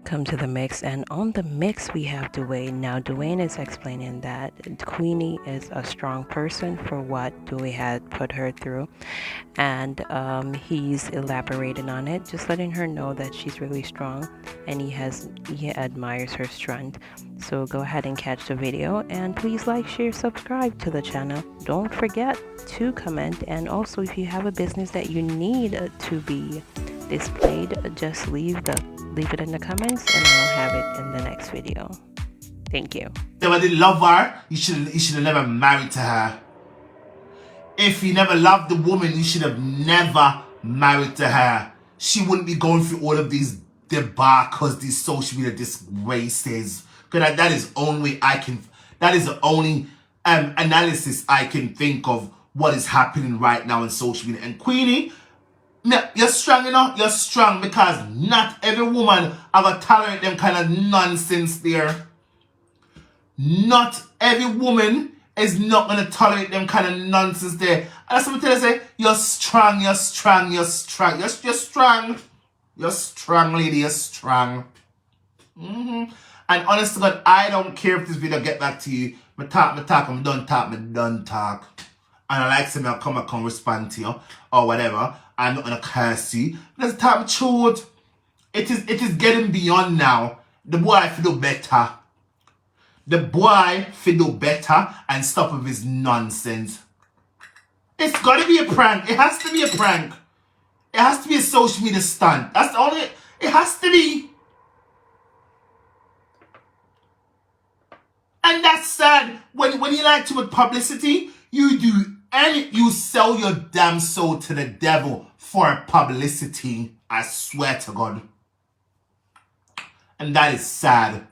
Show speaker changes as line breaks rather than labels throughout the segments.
come to the mix, and on the mix we have Dwayne. Now Dwayne is explaining that Queenie is a strong person for what Dwayne had put her through, and he's elaborating on it, just letting her know that she's really strong, and he admires her strength. So go ahead and catch the video, and please like, share, subscribe to the channel. Don't forget to comment, and also if you have a business that you need to be displayed, just leave it in the comments and I'll have it in the next video. Thank you.
Never did love her, you should have never married to her. If you never loved the woman, you should have never married to her. She wouldn't be going through all of these debacles, these social media disgraces. Because that is the only analysis I can think of what is happening right now in social media. And Queenie, you're strong enough. You're strong because not every woman are going to tolerate them kind of nonsense there. Not every woman is not going to tolerate them kind of nonsense there. And that's what I'm telling you, say, you're strong, you're strong, you're strong. You're strong. You're strong, lady, you're strong. And honest to God, I don't care if this video get back to you. I'm done talk. And I like to come respond to you or whatever. I'm not gonna curse you. Let's talk the truth. It is getting beyond now. The boy feel do better. The boy feel do better and stop with his nonsense. It's gotta be a prank. It has to be a prank. It has to be a social media stunt. That's the only. It has to be. And that's sad. When you like to with publicity, you sell your damn soul to the devil for publicity. I swear to God. And that is sad.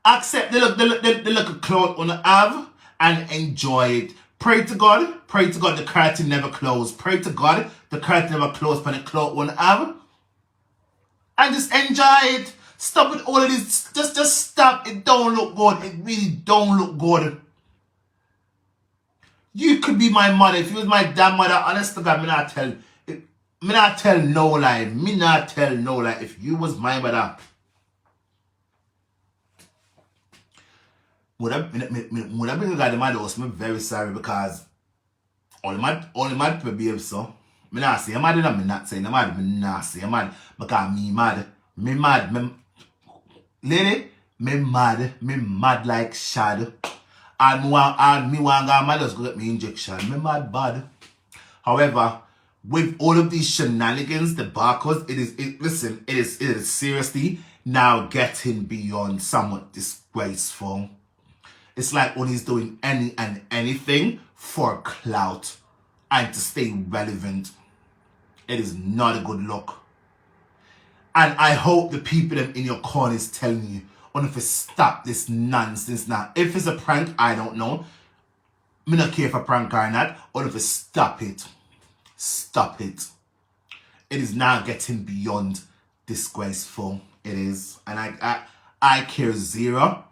Accept the look cloth on the have and enjoy it. Pray to God the curtain never closed. Pray to God the curtain never closed when the cloth on the have. And just enjoy it. Stop with all of this. Just stop. It don't look good. It really don't look good. You could be my mother. If you was my damn mother, honest to God, me not tell no lie. Me not tell no lie. If you was my mother, would have been the mother house. I'm very sorry because only mad people behave so. Me not say I'm mad, me not saying I'm mad. Me not say I'm mad because me mad. Lady, me mad like shad. And me want go mad just go get me injection. Me mad bad. However, with all of these shenanigans, the barcodes, it is seriously now getting beyond somewhat disgraceful. It's like when he's doing anything for clout and to stay relevant. It is not a good look. And I hope the people in your corner is telling you on if to stop this nonsense now. If it's a prank, I don't know. Me not care if a prank or not. Or if it's stop it. Stop it. It is now getting beyond disgraceful. It is. And I care zero.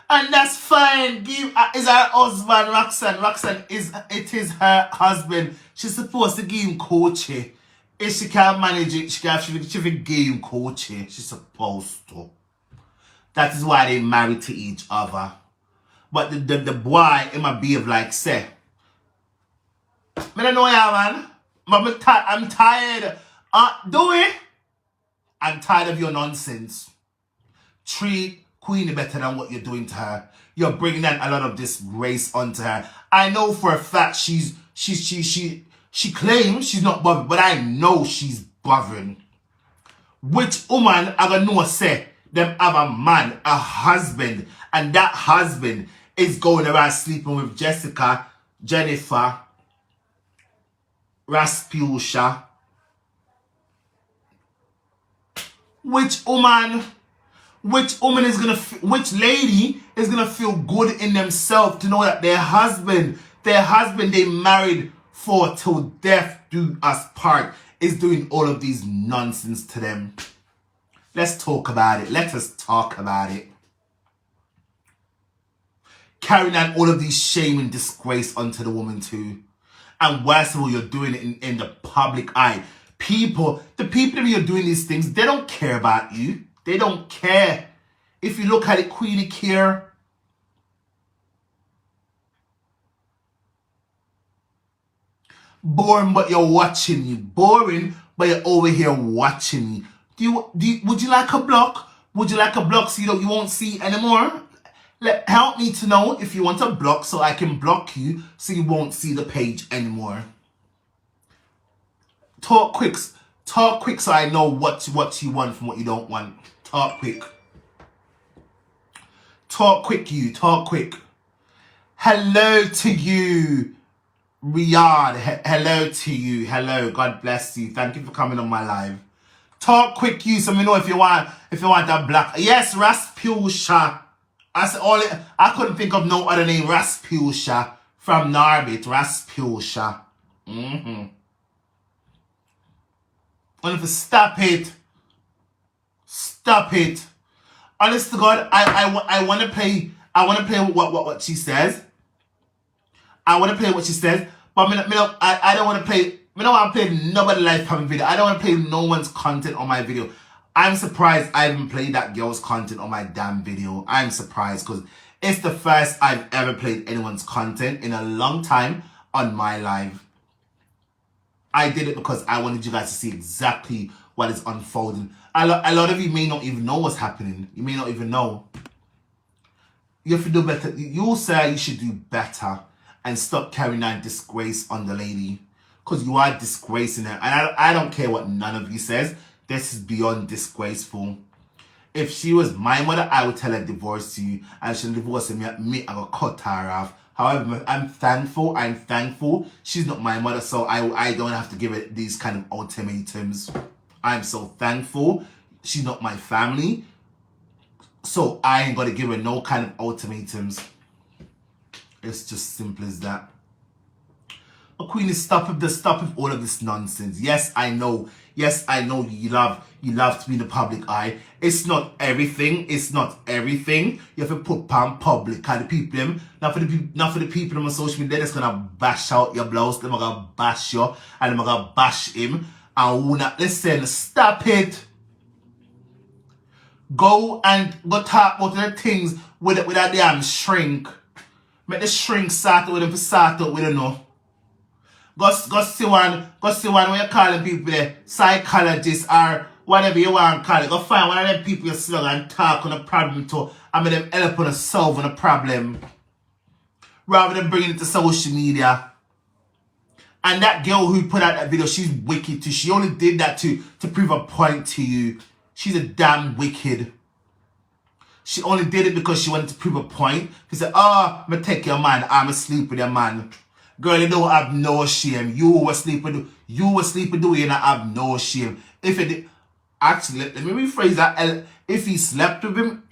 And that's fine. Is her husband, Roxanne. It is her husband. She's supposed to give him coaching. If she can't manage it, she will give him coaching. She's supposed to. That is why they married to each other. But the boy in my behave like say, I don't know ya man. But I'm tired. Do it. I'm tired of your nonsense. Treat Queenie better than what you're doing to her. You're bringing in a lot of disgrace onto her. I know for a fact she claims she's not bothered, but I know she's bothering. Which woman I gonna know say them have a man, a husband, and that husband is going around sleeping with Jessica, Jennifer, Rasputia. Which lady is gonna feel good in themselves to know that their husband they married for till death do us part is doing all of these nonsense to them? Let's talk about it. Let us talk about it. Carrying out all of these shame and disgrace onto the woman too. And worst of all, you're doing it in the public eye. The people that you're doing these things, they don't care about you. They don't care. If you look at it, Queenie care. Boring, but you're watching you. Boring, but you're over here watching you. Would you like a block? Would you like a block so you won't see anymore? Help me to know if you want a block so I can block you so you won't see the page anymore. Talk quick so I know what you want from what you don't want. Talk quick. Talk quick, you. Talk quick. Hello to you, Riyadh. Hello to you. Hello. God bless you. Thank you for coming on my live. Talk quick, you. So me know if you want that black. Yes, Raspusha. I couldn't think of no other name. Raspusha from Norbit. Raspusha. Stop it. Stop it. Honest to God, I want to play what she says. I want to play what she says, but I don't want to play. I don't want to play nobody live coming video. I don't want to play no one's content on my video. I'm surprised I haven't played that girl's content on my damn video. I'm surprised because it's the first I've ever played anyone's content in a long time on my live. I did it because I wanted you guys to see exactly what is unfolding. A lot of you may not even know what's happening. You may not even know. You have to do better. You say you should do better and stop carrying that disgrace on the lady. Because you are disgracing her. And I don't care what none of you says. This is beyond disgraceful. If she was my mother, I would tell her divorce you. And she'll divorce me, I will cut her off. However, I'm thankful. She's not my mother, so I don't have to give her these kind of ultimatums. I'm so thankful. She's not my family. So I ain't gonna give her no kind of ultimatums. It's just simple as that. But Queenie, stop with all of this nonsense. Yes, I know you love to be in the public eye. It's not everything. You have to put on public and the people them, not for the people on social media, they're just gonna bash out your blouse, they're gonna bash you, and they're gonna bash him. And we not listen, stop it. Go talk about the things with that damn shrink. Make the shrink start with them for start out with enough. Go see one when you're calling people there, psychologists or whatever you want to call it. Go find one of them people you slug and talk on a problem to and make them help on a solving a problem. Rather than bringing it to social media. And that girl who put out that video, she's wicked too. She only did that to prove a point to you. She's a damn wicked. She only did it because she wanted to prove a point. She said, I'm going to take your man. I'm going to sleep with your man. Girl, you don't have no shame. You were sleeping with you not have no shame. If it actually, let me rephrase that. If you slept with him,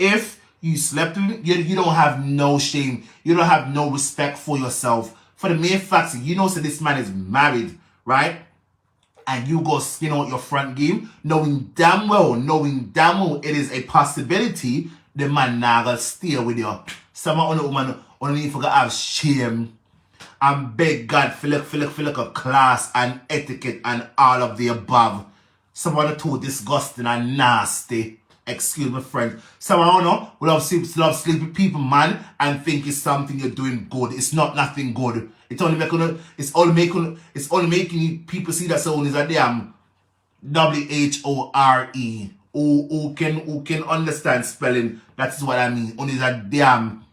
you don't have no shame. You don't have no respect for yourself. For the mere fact that you know that this man is married, right? And you go skin out your front game, knowing damn well it is a possibility the man now gonna stay with you. Someone on the woman only forgot have shame. And beg God feel like a class and etiquette and all of the above. Someone too disgusting and nasty. Excuse me, friend. Someone will love sleep with people, man, and think it's something you're doing good. It's not nothing good. It's only making people see that someone is a damn WHORE. Who can understand spelling? That's what I mean. Only is a damn